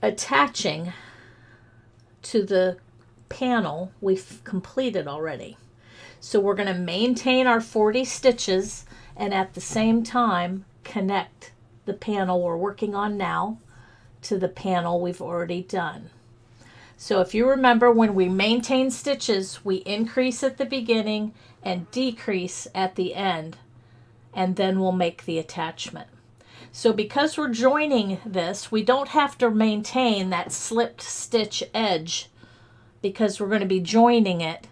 attaching to the panel we've completed already. So we're going to maintain our 40 stitches and at the same time connect the panel we're working on now to the panel we've already done. So if you remember, when we maintain stitches, we increase at the beginning and decrease at the end, and then we'll make the attachment. So because we're joining this, we don't have to maintain that slipped stitch edge because we're going to be joining it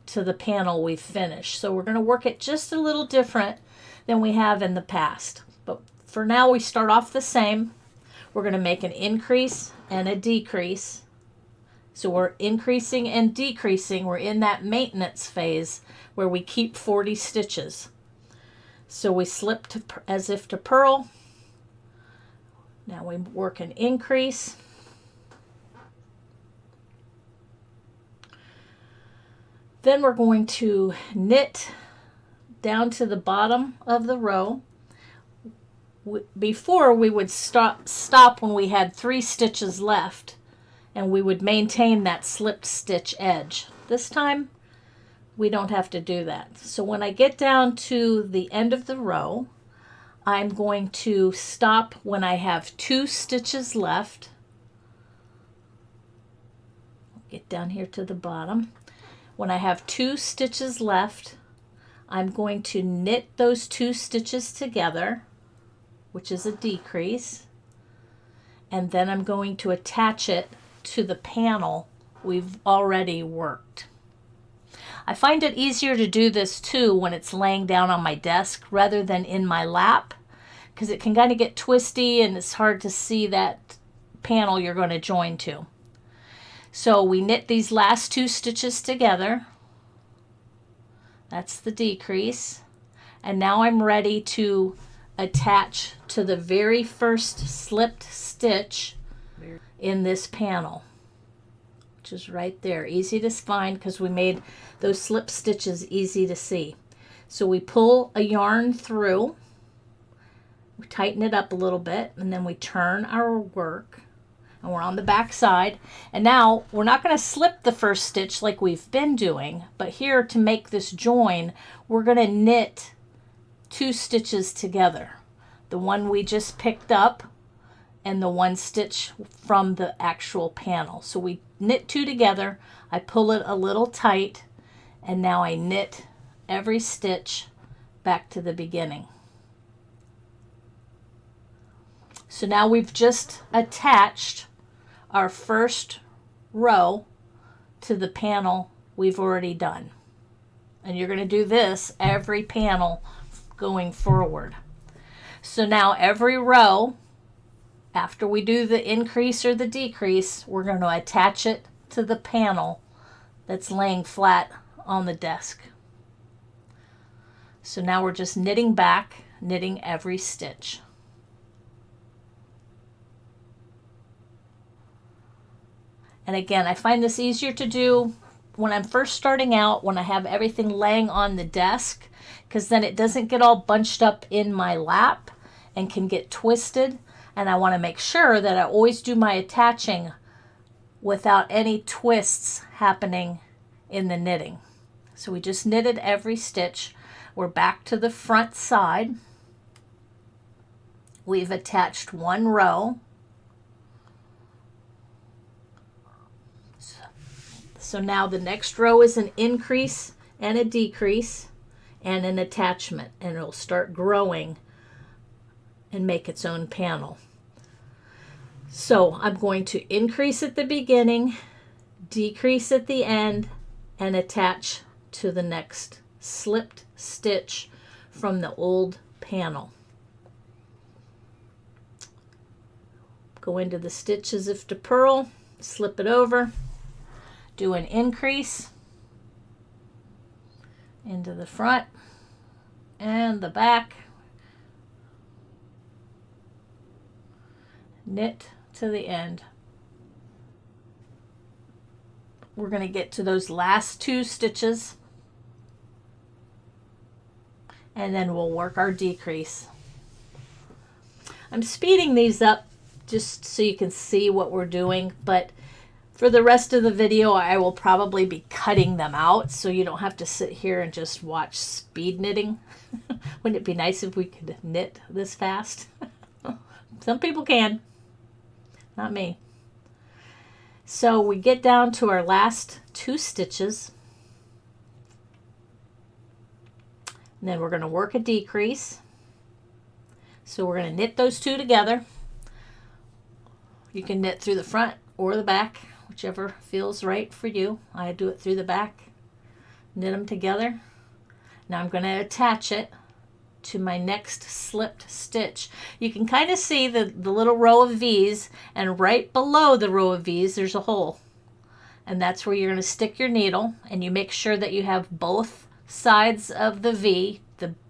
to the panel we've finished. So we're going to work it just a little different than we have in the past. But for now, we start off the same. We're going to make an increase and a decrease. So we're increasing and decreasing. We're in that maintenance phase where we keep 40 stitches. So we slip to, as if to purl. Now we work an increase. Then we're going to knit down to the bottom of the row. Before, we would stop when we had 3 stitches left, and we would maintain that slipped stitch edge. This time we don't have to do that. So when I get down to the end of the row, I'm going to stop when I have 2 stitches left. Get down here to the bottom. When I have 2 stitches left, I'm going to knit those 2 stitches together, which is a decrease, and then I'm going to attach it to the panel we've already worked. I find it easier to do this too when it's laying down on my desk rather than in my lap, because it can kind of get twisty and it's hard to see that panel you're going to join to. So we knit these last 2 stitches together. That's the decrease. And now I'm ready to attach to the very first slipped stitch in this panel, which is right there. Easy to find because we made those slip stitches easy to see. So we pull a yarn through, we tighten it up a little bit, and then we turn our work, and we're on the back side. And now we're not going to slip the first stitch like we've been doing, but here to make this join, we're going to knit 2 stitches together. The one we just picked up and the 1 stitch from the actual panel. So we knit 2 together, I pull it a little tight, and now I knit every stitch back to the beginning. So now we've just attached our first row to the panel we've already done. And you're going to do this every panel going forward. So now every row, after we do the increase or the decrease, we're going to attach it to the panel that's laying flat on the desk. So now we're just knitting back, knitting every stitch. And again, I find this easier to do when I'm first starting out, when I have everything laying on the desk, because then it doesn't get all bunched up in my lap and can get twisted. And I want to make sure that I always do my attaching without any twists happening in the knitting. So we just knitted every stitch. We're back to the front side. We've attached 1 row. So now the next row is an increase and a decrease and an attachment, and it'll start growing and make its own panel. So I'm going to increase at the beginning, decrease at the end, and attach to the next slipped stitch from the old panel. Go into the stitch as if to purl, slip it over, do an increase into the front and the back, knit to the end. We're going to get to those last 2 stitches and then we'll work our decrease. I'm speeding these up just so you can see what we're doing. But for the rest of the video, I will probably be cutting them out so you don't have to sit here and just watch speed knitting. Wouldn't it be nice if we could knit this fast? Some people can, not me. So we get down to our last 2 stitches. And then we're going to work a decrease. So we're going to knit those 2 together. You can knit through the front or the back, whichever feels right for you. I do it through the back. Knit them together. Now I'm going to attach it to my next slipped stitch. You can kind of see the little row of V's, and right below the row of V's there's a hole. And that's where you're going to stick your needle, and you make sure that you have both sides of the V,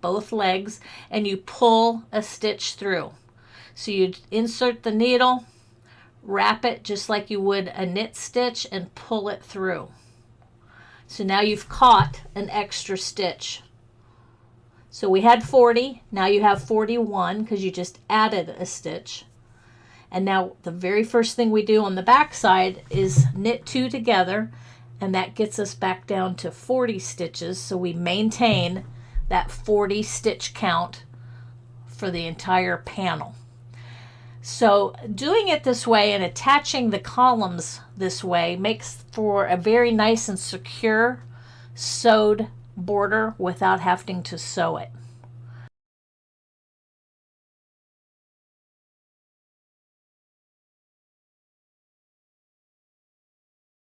both legs, and you pull a stitch through. So you insert the needle, wrap it just like you would a knit stitch, and pull it through. So now you've caught an extra stitch. So we had 40, now you have 41 because you just added a stitch. And now the very first thing we do on the back side is knit 2 together, and that gets us back down to 40 stitches. So we maintain that 40 stitch count for the entire panel. So doing it this way and attaching the columns this way makes for a very nice and secure sewed border without having to sew it.